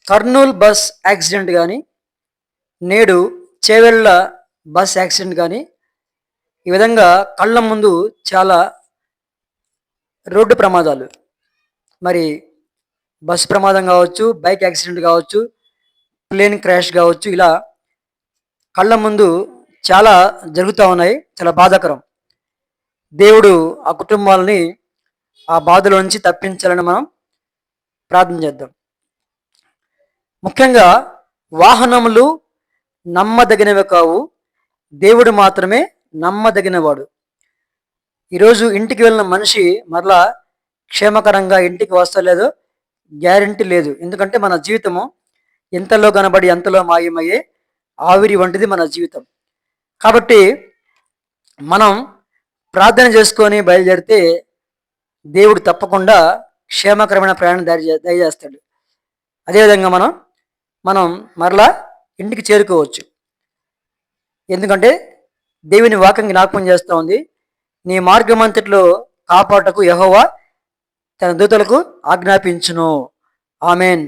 Kurnool bus accident కానీ, నేడు Chevella bus accident కానీ, ఈ విధంగా కళ్ళ ముందు చాలా రోడ్డు ప్రమాదాలు, మరి బస్ ప్రమాదం కావచ్చు, బైక్ యాక్సిడెంట్ కావచ్చు, ప్లేన్ క్రాష్ కావచ్చు, ఇలా కళ్ళ ముందు చాలా జరుగుతూ ఉన్నాయి. చాలా బాధాకరం. దేవుడు ఆ కుటుంబాలని ఆ బాధలోంచి తప్పించాలని మనం ప్రార్థన చేద్దాం. ముఖ్యంగా వాహనములు నమ్మదగినవి కావు, దేవుడు మాత్రమే నమ్మదగినవాడు. ఈరోజు ఇంటికి వెళ్ళిన మనిషి మరలా క్షేమకరంగా ఇంటికి వస్తలేదో గ్యారంటీ లేదు. ఎందుకంటే మన జీవితము ఎంతలో కనబడి ఎంతలో మాయమయ్యే ఆవిరి వంటిది మన జీవితం. కాబట్టి మనం ప్రార్థన చేసుకొని బయలుదేరితే దేవుడు తప్పకుండా క్షేమకరమైన ప్రయాణం దయచేస్తాడు. అదేవిధంగా మనం మరలా ఇంటికి చేరుకోవచ్చు. ఎందుకంటే దేవుని వాక్యం జ్ఞాపకం చేస్తూ ఉంది, నీ మార్గమంతటిలో కాపాటకు యెహోవా తన దూతలకు ఆజ్ఞాపించును. ఆమెన్.